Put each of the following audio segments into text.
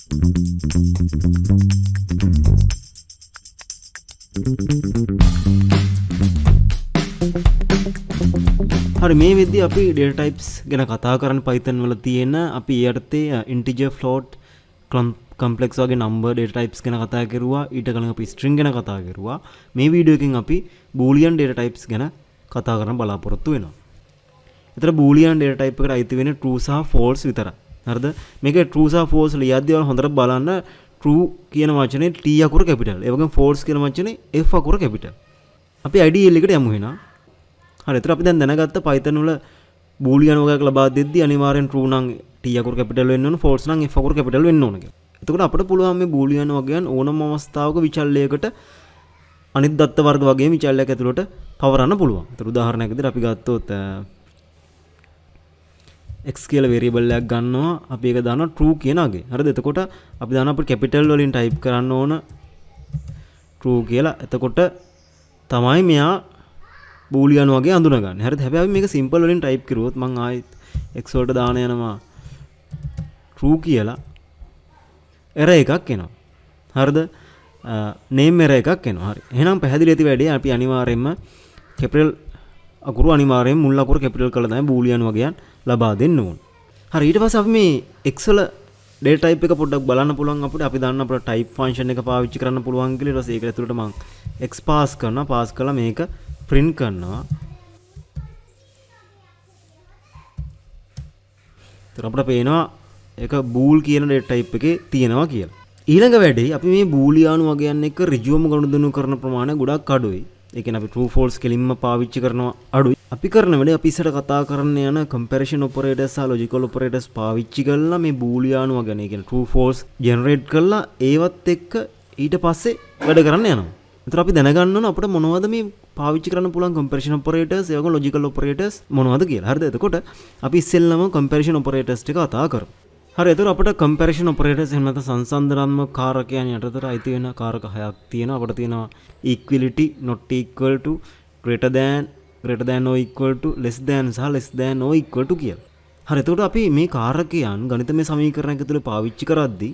හරි මේ වෙද්දී අපි data types ගැන කතා කරන්න Python වල තියෙන අපි ඊයටතේ integer float complex වගේ number data types ගැන කතා කරුවා ඊට කලින් අපි string ගැන කතා කරුවා මේ වීඩියෝ එකෙන් අපි boolean data types ගැන කතා කරන්න බලාපොරොත්තු වෙනවා. ඒතර boolean data type එකට අයිති වෙන්නේ true සහ false විතරයි. හරිද? මේකේ true සහ false ලියද්දී ඔයාලා හොඳට බලන්න true කියන වචනේ T අකුර capital. ඒ වගේම false කියන වචනේ F අකුර capital. අපි IDL එකට යමු එහෙනම්. හරි එතකොට අපි දැන් දැනගත්ත Python වල boolean වගේක් ලබා දෙද්දී අනිවාර්යෙන් true නම් T අකුර capital වෙන්න ඕන false නම් F අකුර capital වෙන්න ඕන කියලා. එතකොට අපිට පුළුවන් මේ boolean වගේන් ඕනම අවස්ථාවක විචල්යයකට අනිත් දත්ත වර්ග වගේම විචල්යයක් ඇතුළට පවරන්න පුළුවන්. ඒතර උදාහරණයක් විදිහට අපි ගත්තොත් x කියලා variable එකක් ගන්නවා අපි ඒක දානවා true කියන අගේ. හරිද? එතකොට අපි දානවා අපිට capital වලින් type කරන්න ඕන true කියලා. එතකොට තමයි මෙයා boolean වගේ අඳුනගන්නේ. හරිද? හැබැයි මේක simple වලින් type කරුවොත් මම ආයෙත් x වලට දාන යනවා true කියලා error එකක් එනවා. හරිද? name error එකක් එනවා. හරි. එහෙනම් පැහැදිලි ඇති වැඩේ අපි අනිවාර්යයෙන්ම capital අකුරු අනිවාර්යයෙන් මුල් අකුරු capital කරලා තමයි boolean වගේයන් ලබා දෙන්න ඕන. හරි ඊට පස්සේ අපි මේ x වල data type එක පොඩ්ඩක් බලන්න පුළුවන් අපිට. අපි දන්න අපිට type function එක පාවිච්චි කරන්න පුළුවන් කියලා. ඊට පස්සේ ඒක ඇතුළට මම x pass කරනවා. pass කළා මේක print කරනවා. ඒතර අපිට පේනවා ඒක bool කියන data type එකේ තියෙනවා කියලා. ඊළඟ වැඩේ අපි මේ boolean වගයන් එක්ක ඍජුවම ගනුදෙනු කරන ප්‍රමාණය ගොඩක් අඩුයි. ඒ කියන්නේ අපි true false කෙලින්ම පාවිච්චි කරනවා අඩුයි. අපි කරන වැඩේ අපි ඉස්සර කතා කරන්න යන comparison operators සහ logical operators පාවිච්චි කරලා මේ boolean වගන ඒ කියන්නේ true false generate කරලා ඒවත් එක්ක ඊට පස්සේ වැඩ කරන්න යනවා. ඒතර අපි දැනගන්න ඕන අපිට මොනවද මේ පාවිච්චි කරන්න පුළුවන් comparison operators ඒ වගේම logical operators මොනවද කියලා. හරිද? එතකොට අපි ඉස්සෙල්ලම comparison operators ටික කතා කරමු. හරි එතකොට අපිට comparison operators එහෙම නැත්නම් සංසන්දනාත්මක කාරකයන් යටතට අයිති වෙන කාරක හයක් තියෙනවා. අපිට තියෙනවා equality, not equal to, greater than or equal to, less than සහ less than or equal to කියලා. හරි එතකොට අපි මේ කාරකයන් ගණිතමය සමීකරණයක තුල පාවිච්චි කරද්දී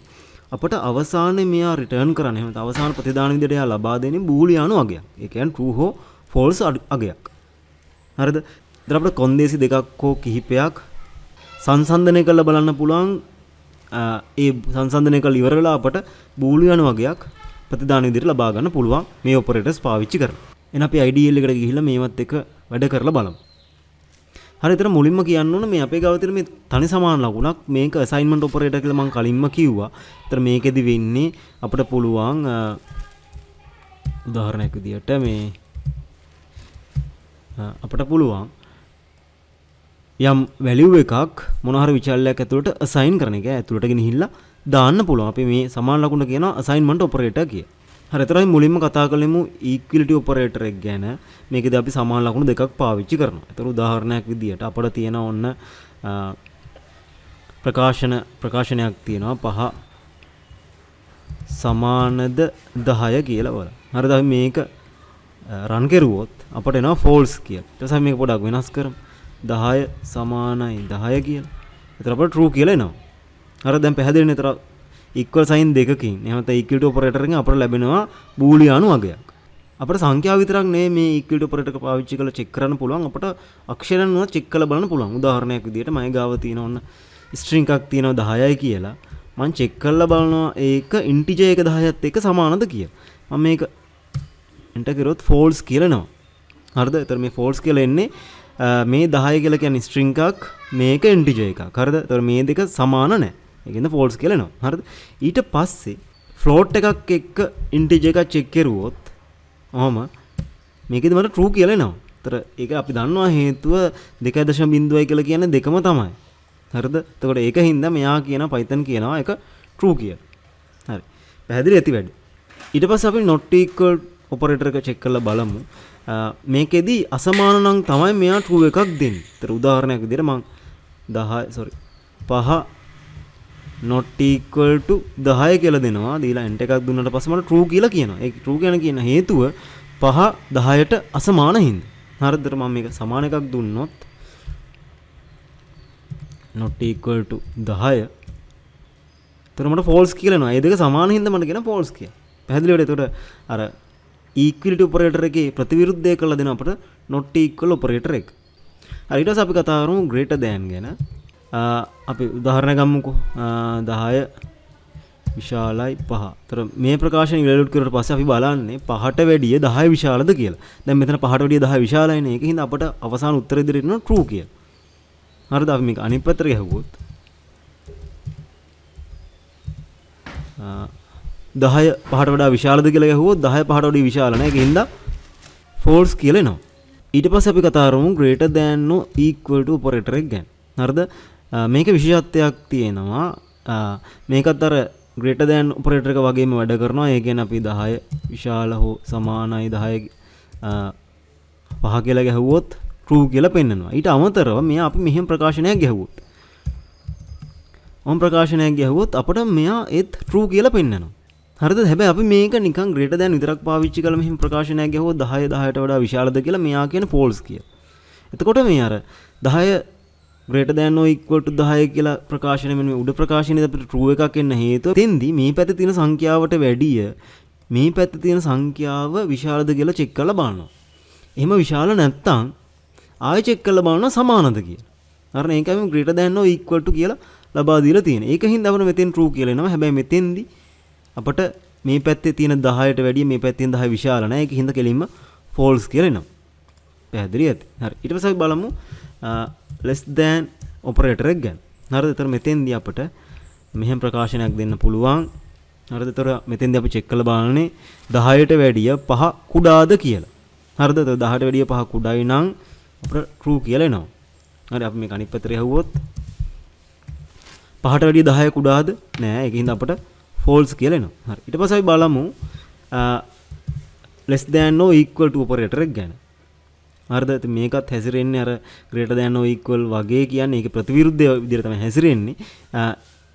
අපට අවසානයේ මෙයා රිටර්න් කරන්නේ එහෙම නැත්නම් අවසාන ප්‍රතිදාන විදිහට එයා ලබා දෙන්නේ boolean වගයක්. ඒ කියන්නේ true හෝ false අගයක්. හරිද? ඉතින් අපිට කොන්දේසි දෙකක් හෝ කිහිපයක් සංසන්දනය කරලා බලන්න පුළුවන්. ඒ සංසන්දනය කරලා ඉවර වෙලා අපට boolean වගයක් ප්‍රතිදාන විදිහට ලබා ගන්න පුළුවන් මේ operators පාවිච්චි කරලා. එහෙනම් අපි IDL එකට ගිහිල්ලා මේවත් එක වැඩ කරලා බලමු. හරි එතන මුලින්ම කියන්න ඕන මේ අපේ ගාව තියෙන මේ තනි සමාන ලකුණක් මේක assignment operator කියලා මම කලින්ම කිව්වා. ඒතර මේකෙදි වෙන්නේ අපිට පුළුවන් උදාහරණයක් විදිහට මේ අපිට පුළුවන් යම් value එකක් මොන හරි විචල්‍යයක් ඇතුළට assign කරන එක ඇතුළට ගෙනහිල්ලා දාන්න පුළුවන්. අපි මේ සමාන ලකුණ කියනවා assignment operator කියලා. හරි එතරම් මුලින්ම කතා කරලෙමු equality operator එක ගැන. මේකදී අපි සමාන ලකුණු දෙකක් පාවිච්චි කරනවා. ඒතර උදාහරණයක් විදියට අපිට තියෙන ඔන්න ප්‍රකාශනයක් තියෙනවා 5 සමානද 10 කියලා බලන්න. හරිද? අපි මේක රන් කරුවොත් අපිට එනවා false කියලා. ඊට පස්සේ මේක පොඩක් වෙනස් කරමු. 10 සමානයි 10 කියලා. ඒතර අපිට true කියලා එනවා. හරිද? දැන් පැහැදිලිනේ. ඒතර equal sign දෙකකින් එහෙම නැත්නම් equality operator එකෙන් අපිට ලැබෙනවා boolean වගයක්. අපිට සංඛ්‍යාව විතරක් නෙමෙයි මේ equality operator එක පාවිච්චි කරලා check කරන්න පුළුවන්. අපිට අක්ෂරයන් උනත් check කරලා බලන්න පුළුවන්. උදාහරණයක් විදියට මම ගාව තියෙන ඔන්න string එකක් තියෙනවා 10යි කියලා. මම check කරලා බලනවා ඒක integer එක 10ත් එක්ක සමානද කියලා. මම මේක enter කරොත් false කියලා එනවා. හරිද? ඒතර මේ false කියලා එන්නේ මේ 10 කියලා කියන්නේ string එකක් මේක integer එකක්. හරිද? ඒතර මේ දෙක සමාන නැහැ. ඒකෙන්ද false කියලා එනවා. හරිද? ඊට පස්සේ float එකක් එක්ක integer එකක් check කරුවොත් ඔහම මේකෙදි මට true කියලා එනවා. ඒතර ඒක අපි දන්නවා හේතුව 2.0 කියලා කියන්නේ දෙකම තමයි. හරිද? එතකොට ඒක හින්දා මෙයා කියන Python කියනවා ඒක true කියලා. හරි. පැහැදිලි ඇති වැඩි. ඊට පස්සේ අපි not equal operator එක check කරලා බලමු. මේකෙදි අසමාන නම් තමයි මෙයා true එකක් දෙන්නේ. ඒතර උදාහරණයක් විදිහට මම 5 not equal to 10 කියලා දෙනවා. දීලා int එකක් දුන්නාට පස්සේ මට true කියලා කියනවා. ඒ true කියන හේතුව 5 10ට අසමාන හින්දා. හරිද? මම මේක සමාන එකක් දුන්නොත් not equal to 10 එතකොට මට ෆෝල්ස් කියලා එනවා. ඒ දෙක සමාන හින්දා මට කියන ෆෝල්ස් කියලා. පැහැදිලිවද? එතකොට අර ඊක්වලිටි ඔපරේටර් එකේ ප්‍රතිවිරුද්ධය කළා දෙන අපිට not equal ඔපරේටර් එක. හරි ඊට පස්සේ අපි කතා කරමු greater than ගැන. අපි උදාහරණ ගමුකෝ. 10 විශාලයි 5. ඒතර මේ ප්‍රකාශන ඉවලුට් කරුවට පස්සේ අපි බලන්නේ 5ට වැඩිය 10 විශාලද කියලා. දැන් මෙතන 5ට වැඩිය 10 විශාලයිනේ. ඒකින්ද අපට අවසාන උත්තරය ඉදිරියට එනවා true කියලා. හරිද? අපි මේක අනිත් පැත්තට ගහුවොත් 10 5ට වඩා විශාලද කියලා ගහුවොත් 10 5ට වඩා විශාල නැහැ. ඒකින්ද false කියලා එනවා. ඊට පස්සේ අපි කතා කරමු greater than no equal to operator එක ගැන. හරිද? මේක විශේෂත්වයක් තියෙනවා. මේකත් අර greater than operator එක වගේම වැඩ කරනවා. ඒ කියන්නේ අපි 10 විශාල හෝ සමානයි 10 5 කියලා ගැහුවොත් true කියලා පෙන්නනවා. ඊට අමතරව මෙයා අපි මෙහෙම ප්‍රකාශනයක් ගැහුවොත් ප්‍රකාශනයක් ගැහුවොත් අපිට මෙයා ඒත් true කියලා පෙන්නනවා. හරිද? හැබැයි අපි මේක නිකන් greater than විතරක් පාවිච්චි කරලා මෙහෙම ප්‍රකාශනයක් ගැහුවොත් 10 10ට වඩා විශාලද කියලා මෙයා කියන false කියලා. එතකොට මේ අර 10 greater than or equal to 10 කියලා ප්‍රකාශනය මෙන්න මේ උඩ ප්‍රකාශනයේ අපිට true එකක් එන්න හේතුව තෙන්දි මේ පැත්තේ තියෙන සංඛ්‍යාවට වැඩිය මේ පැත්තේ තියෙන සංඛ්‍යාව විශාලද කියලා චෙක් කරලා බලනවා. එහෙම විශාල නැත්තම් ආයෙ චෙක් කරලා බලනවා සමානද කියලා. හරිනේ? ඒකයි මේ greater than or equal to කියලා ලබා දීලා තියෙන්නේ. ඒකින්ද අපිට මෙතෙන් true කියලා එනවා. හැබැයි මෙතෙන්දි අපට මේ පැත්තේ තියෙන 10ට වැඩිය මේ පැත්තේ තියෙන 10 විශාල නැහැ. ඒකින්ද කෙලින්ම false කියලා එනවා. පැහැදිලි ඇති. හරි. ඊට පස්සේ අපි බලමු less than operator එක ගැන. හරිද? ඒතර මෙතෙන්දී අපිට මෙහෙම ප්‍රකාශනයක් දෙන්න පුළුවන්. හරිද? ඒතර මෙතෙන්දී අපි චෙක් කරලා බලන්නේ 10ට වැඩිය 5 කුඩාද කියලා. හරිද? ඒතර 10ට වැඩිය 5 කුඩායි නම් අපිට true කියලා එනවා. හරි අපි මේක අනිත් පැත්තට යවුවොත් 5ට වැඩිය 10 කුඩාද? නෑ. ඒකින්ද අපිට false කියලා එනවා. හරි. ඊට පස්සේ අපි බලමු less than or equal to operator එක ගැන. හරිද? ඉතින් මේකත් හැසිරෙන්නේ අර greater than or equal වගේ කියන්නේ ඒකේ ප්‍රතිවිරුද්ධ විදිහට තමයි හැසිරෙන්නේ.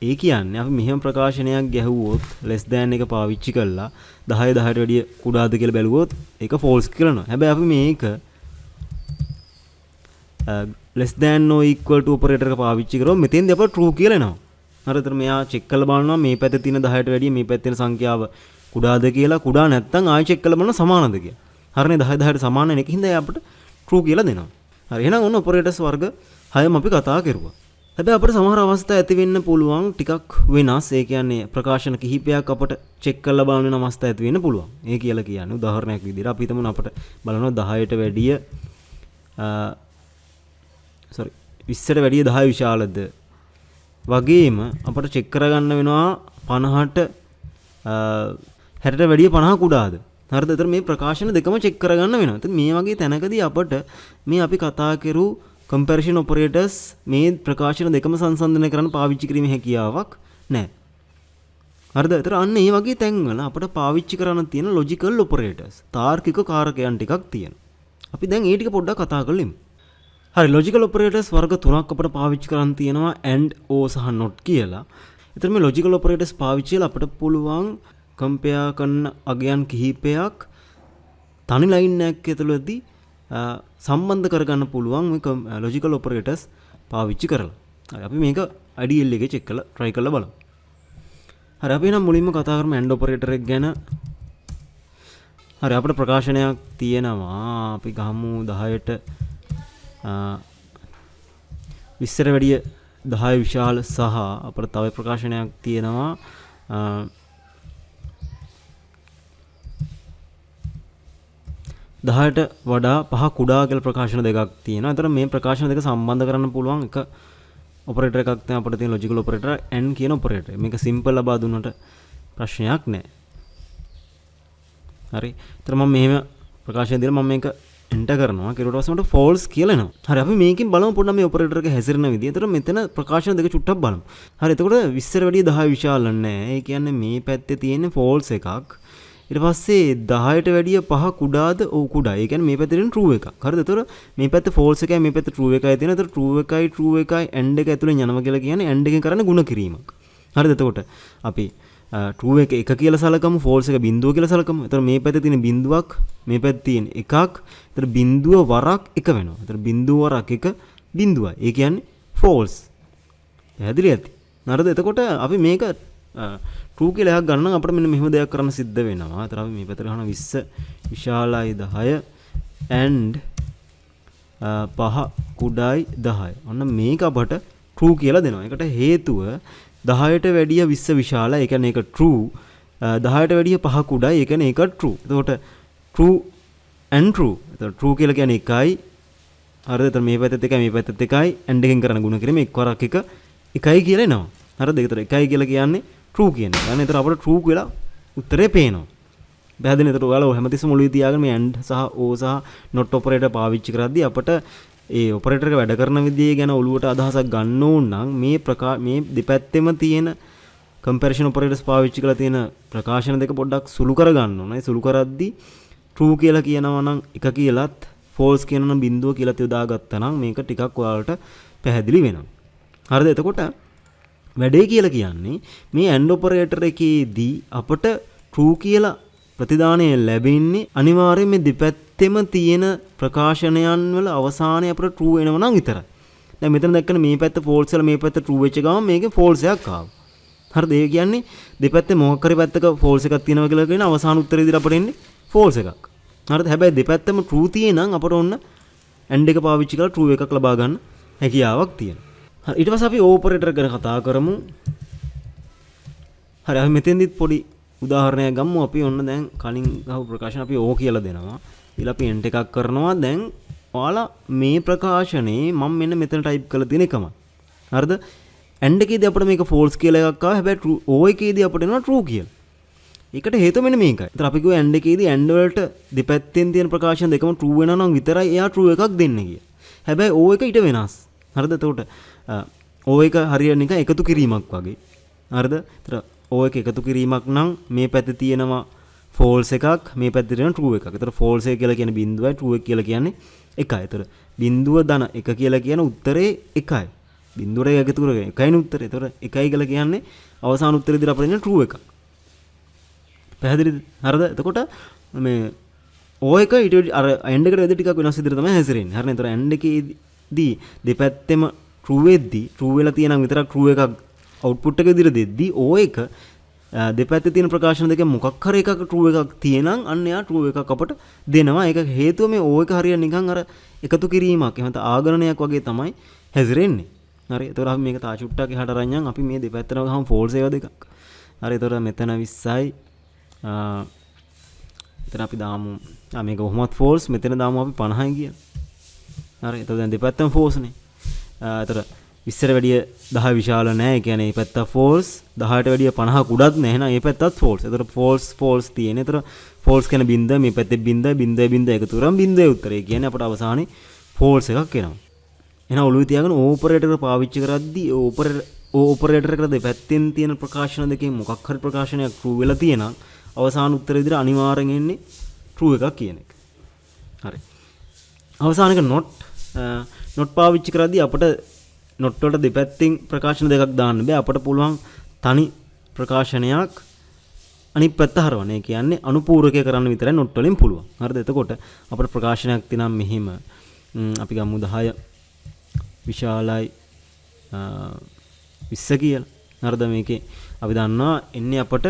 ඒ කියන්නේ අපි මෙහෙම ප්‍රකාශනයක් ගැහුවොත් less than එක පාවිච්චි කළා 10 10ට වැඩිය කුඩාද කියලා බැලුවොත් ඒක false කියලා නෝ. හැබැයි අපි මේක less than or equal to operator එක පාවිච්චි කරොත් මෙතෙන්දී අපට true කියලා එනවා. හරිද? මෙයා චෙක් කරලා බලනවා මේ පැත්තේ තියෙන 10ට වැඩිය මේ පැත්තේ තියෙන සංඛ්‍යාව කුඩාද කියලා. කුඩා නැත්නම් ආයෙ චෙක් කරලා බලනවා සමානද කියලා. හරිනේ? 10 10ට සමාන වෙන එකකින්ද අපිට true කියලා දෙනවා. හරි. එහෙනම් ඔන්න ඔපරේටර්ස් වර්ග 6ම අපි කතා කරුවා. හැබැයි අපිට සමහර අවස්ථා ඇති වෙන්න පුළුවන් ටිකක් වෙනස්. ඒ කියන්නේ ප්‍රකාශන කිහිපයක් අපිට චෙක් කරලා බලන වෙන අවස්ථා ඇති වෙන්න පුළුවන්. ඒ කියලා කියන්නේ උදාහරණයක් විදිහට අපි හිතමු අපිට බලනවා 10ට වැඩිය 20ට වැඩිය 10 විශාලද වගේම අපිට චෙක් කරගන්න වෙනවා 50ට 60ට වැඩිය 50 කුඩාද. හරිද? ඒතර මේ ප්‍රකාශන දෙකම චෙක් කරගන්න වෙනවා. ඉතින් මේ වගේ තැනකදී අපට මේ අපි කතා කරු comparison operators මේ ප්‍රකාශන දෙකම සංසන්දනය කරන්න පාවිච්චි කිරීමේ හැකියාවක් නැහැ. හරිද? ඒතර අන්න මේ වගේ තැන්වල අපට පාවිච්චි කරන්න තියෙන logical operators තාර්කික කාරකයන් ටිකක් තියෙනවා. අපි දැන් ඒ ටික පොඩ්ඩක් කතා කරලෙමු. හරි. logical operators වර්ග තුනක් අපට පාවිච්චි කරන්න තියෙනවා and or සහ not කියලා. ඒතර මේ logical operators පාවිච්චි කරලා අපට පුළුවන් කම්පෙයා කරන අගයන් කිහිපයක් තනි ලයින් එකක් ඇතුළතදී සම්බන්ධ කරගන්න පුළුවන් මේ logical operators පාවිච්චි කරලා. හරි අපි මේක IDL එකේ චෙක් කරලා try කරලා බලමු. හරි අපි නම් මුලින්ම කතා කරමු AND operator එක ගැන. හරි අපිට ප්‍රකාශනයක් තියෙනවා. අපි ගමු 10ට 20ට වැඩිය 10 විශාල සහ අපිට තව ප්‍රකාශනයක් තියෙනවා 10ට වඩා 5 කුඩා කියලා ප්‍රකාශන දෙකක් තියෙනවා. ඒතර මේ ප්‍රකාශන දෙක සම්බන්ධ කරන්න පුළුවන් එක ඔපරේටර් එකක් තමයි අපිට තියෙන logical operator and කියන ඔපරේටර්. මේක simple ලබා දුන්නට ප්‍රශ්නයක් නැහැ. හරි. ඒතර මම මෙහෙම ප්‍රකාශන දීලා මම මේක enter කරනවා. ඊට පස්සේ මට false කියලා එනවා. හරි අපි මේකෙන් බලමු පොඩ්ඩක් මේ ඔපරේටර් එක හැසිරෙන විදිය. ඒතර මෙතන ප්‍රකාශන දෙක චුට්ටක් බලමු. හරි එතකොට 20ට වැඩිය 10 විශාල නැහැ. ඒ කියන්නේ මේ පැත්තේ තියෙන false එකක්. ඊට පස්සේ 10ට වැඩිය 5 කුඩාද? ඔව් කුඩා. ඒ කියන්නේ මේ පැත්තේ තියෙන true එකක්. හරිද? ඒතර මේ පැත්තේ false එකයි මේ පැත්තේ true එකයි තියෙන. ඒතර true එකයි and එක ඇතුලෙන් යනවා කියලා කියන්නේ and එකෙන් කරන්නේ ಗುಣ කිරීමක්. හරිද? එතකොට අපි true එක 1 කියලා සලකමු, false එක බිඳුව කියලා සලකමු. ඒතර මේ පැත්තේ තියෙන බිඳුවක්, මේ පැත්තේ තියෙන එකක්. ඒතර බිඳුව වරක් 1 වෙනවා. ඒතර බිඳුව වරක් 1 බිඳුවයි. ඒ කියන්නේ false. පැහැදිලි ඇති. හරිද? එතකොට අපි මේක true කියලා එකක් ගන්න නම් අපිට මෙන්න මෙහෙම දෙයක් කරන්න සිද්ධ වෙනවා. අතර අපි මේ පැත්තට ගන්න 20 විශාලයි 10 and 5 කුඩායි 10. ඔන්න මේක අපට true කියලා දෙනවා. ඒකට හේතුව 10ට වැඩිය 20 විශාලයි. ඒ කියන්නේ ඒක true. 10ට වැඩිය 5 කුඩායි. ඒ කියන්නේ ඒක true. එතකොට true and true. එතකොට true කියලා කියන්නේ එකයි. හරිද? එතකොට මේ පැත්තත් එකයි මේ පැත්තත් එකයි and එකෙන් කරන ගුණ කිරීම එක්වරක් එක එකයි කියලා එනවා. හරිද? ඒකට එකයි කියලා කියන්නේ true කියන්නේ. يعني එතකොට අපට true කියලා උත්තරේ පේනවා. පැහැදිලිද? එතකොට ඔයාලා හැමතිස්සෙම ඔළුවේ තියාගෙන මේ and සහ o සහ not operator පාවිච්චි කරද්දී අපට ඒ ඔපරේටර් එක වැඩ කරන විදිය ගැන ඔළුවට අදහසක් ගන්න ඕන නම් මේ දෙපැත්තෙම තියෙන කම්පැරිසන් ඔපරේටර්ස් පාවිච්චි කරලා තියෙන ප්‍රකාශන දෙක පොඩ්ඩක් සුළු කර ගන්න ඕනේ. සුළු කරද්දී true කියලා කියනවා නම් එක කියලාත් false කියනවා නම් බිඳුව කියලාත් යොදාගත්තා නම් මේක ටිකක් ඔයාලට පැහැදිලි වෙනවා. හරිද? එතකොට වැඩේ කියලා කියන්නේ මේ and operator එකේදී අපට true කියලා ප්‍රතිදානය ලැබෙන්නේ අනිවාර්යයෙන් මේ දෙපැත්තෙම තියෙන ප්‍රකාශනයන් වල අවසානයේ අපිට true වෙනවා නම් විතරයි. දැන් මෙතන දැක්කම මේ පැත්ත false වල මේ පැත්ත true වෙච්ච ගමන් මේකේ false එකක් ආවා. හරිද? ඒ කියන්නේ දෙපැත්තේ මොකක් හරි පැත්තක false එකක් තියෙනවා කියලා කියන අවසාන උත්තරේ විදිහට අපිට එන්නේ false එකක්. හරිද? හැබැයි දෙපැත්තම true තියෙනනම් අපිට ඔන්න and එක පාවිච්චි කරලා true එකක් ලබා ගන්න හැකියාවක් තියෙනවා. හරි. ඊට පස්සේ අපි operator ගැන කතා කරමු. හරි. අපි මෙතෙන්දිත් පොඩි උදාහරණයක් ගමු. අපි ඔන්න දැන් කලින් ගහපු ප්‍රකාශන අපි O කියලා දෙනවා. ඊළඟ අපි end එකක් කරනවා. දැන් ඔයාලා මේ ප්‍රකාශනේ මම මෙන්න මෙතන ටයිප් කරලා තියෙන එකම. හරිද? end එකේදී අපිට මේක false කියලා එකක් ආවා. හැබැයි true O එකේදී අපිට එනවා true කියලා. ඒකට හේතුව මෙන්න මේකයි. ඒතර අපි කිව්වා end එකේදී and වලට දෙපැත්තෙන් තියෙන ප්‍රකාශන දෙකම true වෙනවා නම් විතරයි එයා true එකක් දෙන්නේ කියලා. හැබැයි O එක ඊට වෙනස්. හරිද? එතකොට O එක හරියට නිකන් එකතු කිරීමක් වගේ. හරිද? ඒතර O එක එකතු කිරීමක් නම් මේ පැත්තේ තියෙනවා false එකක්, මේ පැත්තේ තියෙනවා true එකක්. ඒතර false එක කියලා කියන්නේ බිඳුවයි, true එක කියලා කියන්නේ එකයි. ඒතර බිඳුව ධන එක කියලා කියන උත්තරේ එකයි. බිඳුවට එකතු කරගෙන එකයිනේ උත්තරේ. ඒතර එකයි කියලා කියන්නේ අවසාන උත්තරේ විදිහට අපිට එන්නේ true එකක්. පැහැදිලිද? හරිද? එතකොට මේ O එක ඊට අර end එකට වෙද ටිකක් වෙනස් විදිහට තමයි හැසිරෙන්නේ. හරිනේ? ඒතර end එකේදී දෙපැත්තෙම true වෙද්දී true වෙලා තියෙනම් විතරක් true එකක් output එක විදිහට දෙද්දී O එක දෙපැත්තේ තියෙන ප්‍රකාශන දෙකෙන් මොකක් හරි එකක true එකක් තියෙනම් අන්න එයා true එකක් අපට දෙනවා. ඒක හේතුව මේ O එක හරියට නිකන් අර එකතු කිරීමක් එහෙම නැත්නම් ආගණනයක් වගේ තමයි හැසිරෙන්නේ. හරි. ඒතකොට අපි මේක තා චුට්ටක් එහාට අරන් අපි මේ දෙපැත්තම ගහම false ඒවා දෙකක්. හරි. ඒතකොට මෙතන 20යි එතන අපි දාමු මේක කොහොමවත් false, මෙතන දාමු අපි 50යි කියලා. හරි. එතකොට දැන් දෙපැත්තම false නේ. එතකොට 20ට වැඩිය 10 විශාල නැහැ. ඒ කියන්නේ මේ පැත්ත false, 10ට වැඩිය 50 කුඩත් නැහැ. එහෙනම් මේ පැත්තත් false. එතකොට false තියෙන. එතකොට false කියන බින්ද මේ පැත්තේ බින්ද එකතු කරාම බින්දේ උත්තරේ කියන්නේ අපට අවසානයේ false එකක් එනවා. එහෙනම් ඔළුවේ තියාගෙන operator පාවිච්චි කරද්දී operator එකට දෙපැත්තෙන් තියෙන ප්‍රකාශන දෙකෙන් මොකක් හරි ප්‍රකාශනයක් true වෙලා තියෙනම් අවසාන උත්තරේ විදිහට අනිවාර්යෙන් එන්නේ true එකක් කියන එක. හරි. අවසාන එක not පාවිච්චි කරද්දී අපිට not වලට දෙපැත්තෙන් ප්‍රකාශන දෙකක් දාන්න බෑ. අපිට පුළුවන් තනි ප්‍රකාශනයක් අනිත් පැත්ත හරවන්න. ඒ කියන්නේ අනුපූරකය කරන්න විතරයි not වලින් පුළුවන්. හරිද? එතකොට අපිට ප්‍රකාශනයක් තියෙනම් මෙහිම අපි ගමු 10 විශාලයි 20 කියලා. හරිද? මේකේ අපි දන්නවා එන්නේ අපට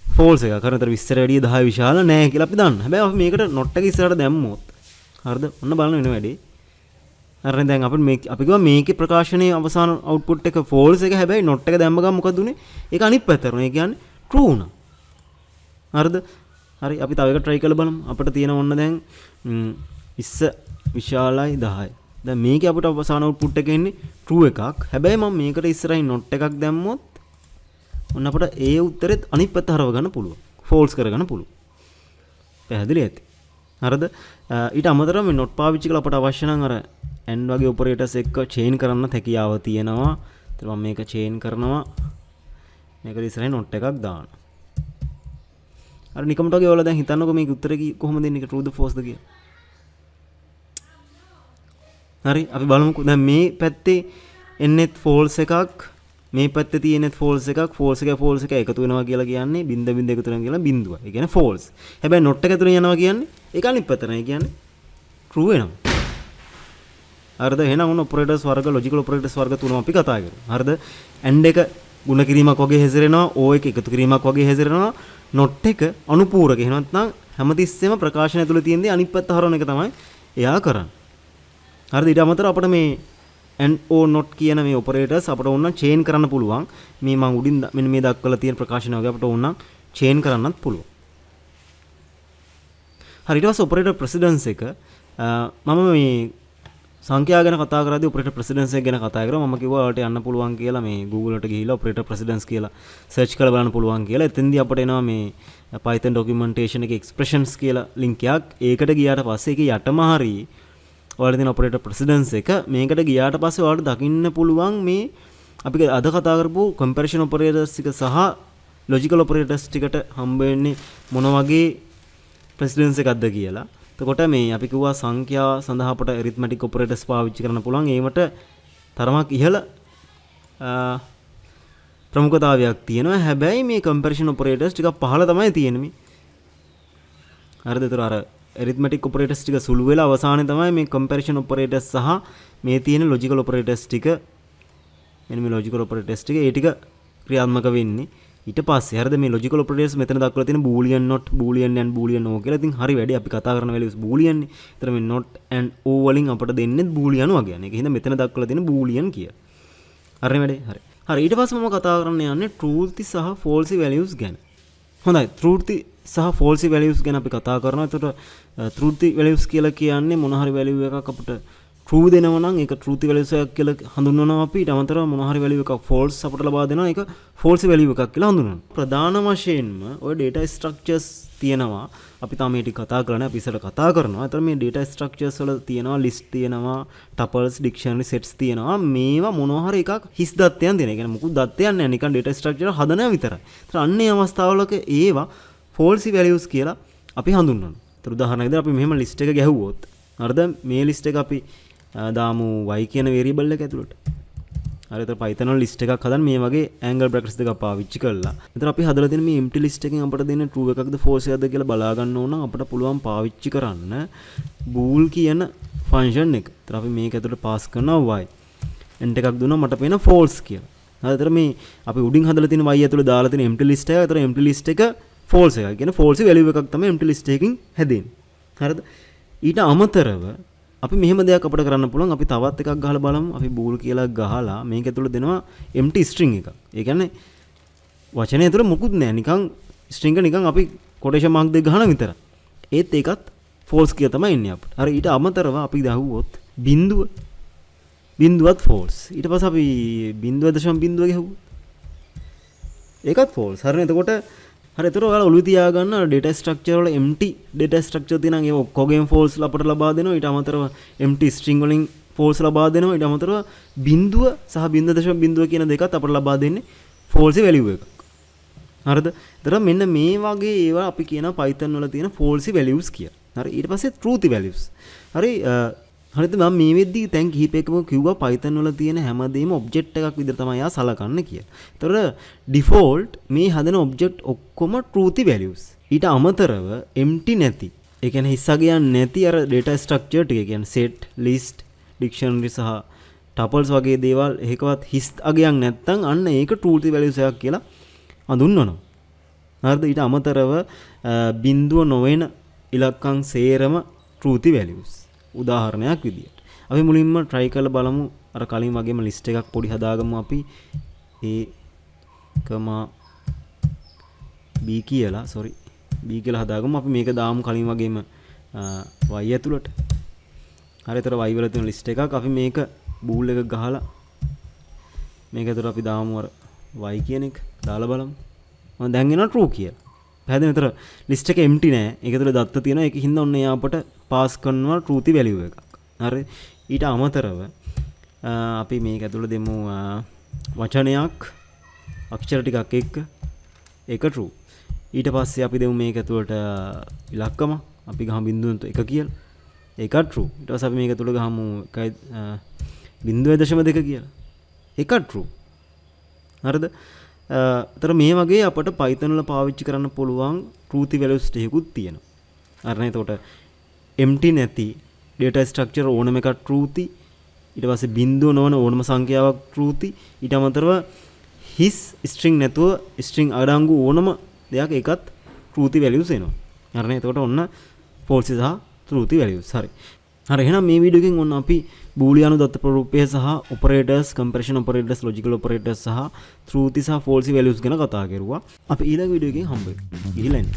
false එකක්. හරිද? 20ට වැඩිය 10 විශාල නැහැ කියලා අපි දන්නවා. හැබැයි අපි මේකට not එක ඉස්සරහට දැම්මොත් හරිද? ඔන්න බලන්න වෙන වැඩේ. හරිද? දැන් අපි කිව්වා මේකේ ප්‍රකාශනයේ අවසාන output එක false එක. හැබැයි not එක දැම්ම ගමන් මොකද උනේ? ඒක අනිත් පැත්තට උනේ. ඒ කියන්නේ true වුණා. හරිද? හරි. අපි තව එක try කරලා බලමු. අපිට තියෙන ඔන්න දැන් 20 විශාලයි 10යි. දැන් මේකේ අපිට අවසාන output එක එන්නේ true එකක්. හැබැයි මම මේකට ඉස්සරහින් not එකක් දැම්මොත් ඔන්න අපිට ඒ උත්තරෙත් අනිත් පැත්ත හරව ගන්න පුළුවන්. false කරගන්න පුළුවන්. පැහැදිලි ඇති. හරිද? ඊට අමතරව මේ not පාවිච්චි කරලා අපට අවශ්‍ය නම් අර and වගේ operators එක්ක chain කරන්න හැකියාව තියෙනවා. ඒත් මම මේක chain කරනවා. මේකට ඉස්සරහින් not එකක් දානවා. අර නිකමට වගේ ඔයාලා දැන් හිතන්නකෝ මේක උත්තරේ කොහොමද දෙන්නේ? true ද false ද කියලා. හරි. අපි බලමුකෝ. දැන් මේ පැත්තේ එන්නේත් false එකක්, මේ පැත්තේ තියෙනෙත් false එකක්. false එක එකතු වෙනවා කියලා කියන්නේ බින්ද එකතු වෙනවා කියලා බින්දුව. ඒ කියන්නේ false. හැබැයි not එක ඇතුලේ යනවා කියන්නේ ඒක අනිත් පැත්තට. ඒ කියන්නේ true වෙනවා. හරිද? එහෙනම් ඔන්න operators වර්ග, logical operators වර්ග තුනම අපි කතා කරමු. හරිද? and එක ගුණ කිරීමක් වගේ හැසිරෙනවා, O එක එකතු කිරීමක් වගේ හැසිරෙනවා, not එක අනුපූරක. එහෙම නැත්නම් හැමතිස්සෙම ප්‍රකාශනය තුළ තියෙන දේ අනිත් පැත්ත හරවන එක තමයි එයා කරන්නේ. හරිද? ඊට අමතරව අපිට මේ and or not කියන මේ ඔපරේටර්ස් අපිට ඕන චේන් කරන්න පුළුවන්. මේ මම උඩින් මෙන්න මේ දක්වලා තියෙන ප්‍රකාශන වගේ අපිට ඕන චේන් කරන්නත් පුළුවන්. හරි, ඊට පස්සේ ඔපරේටර් ප්‍රෙසිඩන්ස් එක මම මේ සංඛ්‍යා ගැන කතා කරද්දී ඔපරේටර් ප්‍රෙසිඩන්ස් එක ගැන කතා කරා. මම කිව්වා ඔයාලට යන්න පුළුවන් කියලා මේ Google එකට ගිහිල්ලා ඔපරේටර් ප්‍රෙසිඩන්ස් කියලා සර්ච් කරලා බලන්න පුළුවන් කියලා. එතෙන්දී අපිට එනවා මේ Python documentation එකේ expressions කියලා link එකක්. ඒකට ගියාට පස්සේ ඒකේ යටම හරියි ඔයාලට තියෙන ඔපරේටර් ප්‍රෙසිඩන්ස් එක මේකට ගියාට පස්සේ ඔයාලට දකින්න පුළුවන් මේ අපි අද කතා කරපු කම්පැරිසන් ඔපරේටර්ස් ටික සහ ලොජිකල් ඔපරේටර්ස් ටිකට හම්බ වෙන්නේ මොන වගේ ප්‍රෙසිඩන්ස් එකක්ද කියලා. එතකොට මේ අපි කිව්වා සංඛ්‍යා සඳහා අපට ඇරිත්මැටික් ඔපරේටර්ස් පාවිච්චි කරන්න පුළුවන්. ඒවට තරමක් ඉහළ ප්‍රමුඛතාවයක් තියෙනවා. හැබැයි මේ කම්පැරිසන් ඔපරේටර්ස් ටික පහළ තමයි තියෙන්නේ. හරිද? ඒතර අර ඇරිත්මැටික් ඔපරේටර්ස් ටික සුළු වෙලා අවසානයේ තමයි මේ කම්පැරිසන් ඔපරේටර්ස් සහ මේ තියෙන ලොජිකල් ඔපරේටර්ස් ටික මෙන්න මේ ලොජිකල් ඔපරේටර්ස් ටික ඒ ටික ක්‍රියාත්මක වෙන්නේ. ඊට පස්සේ හරිද මේ ලොජිකල් ඔපරේටර්ස් මෙතන දක්වලා තියෙන බූලියන් not බූලියන් and බූලියන් no කියලා. ඉතින් හරි වැඩි අපි කතා කරන values බූලියන් නේ. ඒතර මේ not and o වලින් අපට දෙන්නේ බූලියන් වගේ. ඒක හින්දා මෙතන දක්වලා තියෙන බූලියන් කියලා. හරිනේ වැඩේ. හරි. හරි ඊට පස්සේ මම කතා කරන්න යන්නේ truth සහ false values ගැන. හොඳයි. truth සහ false values ගැන අපි කතා කරනවා. එතකොට truth values කියලා කියන්නේ මොන හරි value එකක් අපිට true දෙනවා නම් ඒක truth values එකක් කියලා හඳුන්වනවා අපි. ඊට අමතරව මොන හරි value එකක් false අපිට ලබා දෙනවා ඒක false value එකක් කියලා හඳුන්වනවා. ප්‍රධාන වශයෙන්ම ඔය data structures තියෙනවා. අපි තාම මේ ටික කතා කරන්නේ අපි ඉස්සෙල්ලා කතා කරනවා. ඒතර මේ data structures වල තියෙනවා list තියෙනවා, tuples, dictionary sets තියෙනවා. මේවා මොනවා හරි එකක් හිස් දත්තයන් දෙන. ඒ කියන්නේ මුකුත් දත්තයන් නැහැ. නිකන් data structure හදනවා විතරයි. ඒතර අන්නේ අවස්ථාවලක ඒවා false values කියලා අපි හඳුන්වනවා. ඒතර උදාහරණයක් විදිහට අපි මෙහෙම list එක ගැහුවොත් හරිද? මේ list එක අපි දාමු y කියන variable එක ඇතුළට. හරි, ඒතර Python වල list එකක් හදන්න මේ වගේ angle brackets දෙකක් පාවිච්චි කරලා. ඒතර අපි හදලා තියෙන මේ empty list එකෙන් අපිට දෙන්නේ true එකක්ද false එකක්ද කියලා බලා ගන්න ඕන නම් අපිට පුළුවන් පාවිච්චි කරන්න bool කියන function එක. ඒතර අපි මේක ඇතුළට pass කරනවා y. int එකක් දුන්නා මට පේන false කියලා. හරි, ඒතර මේ අපි උඩින් හදලා තියෙන y ඇතුළේ දාලා තියෙන empty list එක. ඒතර empty list එක false එකක්. කියන්නේ false value එකක් තමයි empty list එකකින් හැදෙන්නේ. හරිද? ඊට අමතරව අපි මෙහෙම දෙයක් අපිට කරන්න පුළුවන්. අපි තවත් එකක් ගහලා බලමු. අපි bool කියලා ගහලා මේක ඇතුළේ දෙනවා empty string එකක්. ඒ කියන්නේ වචනේ ඇතුළේ මුකුත් නැහැ. නිකන් string එක නිකන් අපි quotation mark දෙක ගහන විතරයි. ඒත් ඒකත් false කියලා තමයි එන්නේ අපිට. හරි, ඊට අමතරව අපි දහුවොත් බිඳුවත් false. ඊට පස්සේ අපි 0.0 ගහුවොත් ඒකත් false. හරිනේ. එතකොට හරි, ඒතර ඔයාලා ඔළුවේ තියාගන්න data structure වල empty data structure තියෙනවා. ඒ ඔක්කොගෙම false අපට ලබා දෙනවා. ඊට අමතරව empty string වලින් false ලබා දෙනවා. ඊට අමතරව බිඳුව සහ 0.0 කියන දෙකත් අපට ලබා දෙන්නේ false value එකක්. හරිද? ඒතර මෙන්න මේ වගේ ඒවා අපි කියනවා Python වල තියෙන false values කියලා. හරි, ඊට පස්සේ truth values. හරි, හරිද? මම මේ වෙද්දී දැන් කිහිපයකම කිව්වා Python වල තියෙන හැමදේම object එකක් විදිහට තමයි යා සලකන්නේ කියලා. ඒතර default මේ හදන object ඔක්කොම truth values. ඊට අමතරව empty නැති. ඒ කියන්නේ හිස් අගයන් නැති අර data structure ටික කියන්නේ set, list, dictionary සහ tuples වගේ දේවල් එකකවත් හිස් අගයන් නැත්නම් අන්න ඒක truth values එකක් කියලා හඳුන්වනවා. හරිද? ඊට අමතරව බිඳුව නොවන ඉලක්කම් සේරම truth values. උදාහරණයක් විදියට අපි මුලින්ම try කරලා බලමු. අර කලින් වගේම list එකක් පොඩි හදාගමු අපි a, b කියලා හදාගමු. අපි මේක දාමු කලින් වගේම y ඇතුළට. හරි, ඒතර y වල තියෙන list එකක් අපි මේක bool එක ගහලා මේක ඇතුළට අපි දාමු අර y කියන එක දාලා බලමු. මම දැන් එනවා true කියලා. පැහැදිලිද? ඒතර list එක empty නෑ. ඒක ඇතුළේ දත්ත තියෙනවා. ඒක හින්දා ඔන්න එයා අපට pass කරනවා truth value එකක්. හරි, ඊට අමතරව අපි මේක ඇතුළේ දෙමු වචනයක් අක්ෂර ටිකක් එක්ක ඒක true. ඊට පස්සේ අපි දෙමු මේක ඇතුළට ඉලක්කම අපි ගහමු 0.1 කියලා. ඒකත් true. ඊට පස්සේ අපි මේක ඇතුළේ ගහමු 0.2 කියලා. ඒකත් true. හරිද? ඒතර මේ වගේ අපට Python වල පාවිච්චි කරන්න පුළුවන් truth values ටිකකුත් තියෙනවා. හරිනේ. එතකොට empty නැති data structure ඕනම එකක් truth. ඊට පස්සේ බිඳුව නොවන ඕනම සංඛ්‍යාවක් truth. ඊට අමතරව හිස් ස්ට්‍රිං නැතුව ස්ට්‍රිං අඩංගු ඕනම දෙයක් ඒකත් ට්‍රූති වැලියුස් එනවා. හරිනේ. එතකොට ඔන්න ෆෝල්ස් සහ ට්‍රූති වැලියුස්. හරි. හරි එහෙනම් මේ වීඩියෝ එකෙන් ඔන්න අපි බූලියානු දත්ත ප්‍රරූපය සහ operators, comparison operators, logical operators සහ ට්‍රූති සහ ෆෝල්ස් වැලියුස් ගැන කතා කරුවා. අපි ඊළඟ වීඩියෝ එකෙන් හම්බ වෙමු. ගිහිල්ලා එන්න.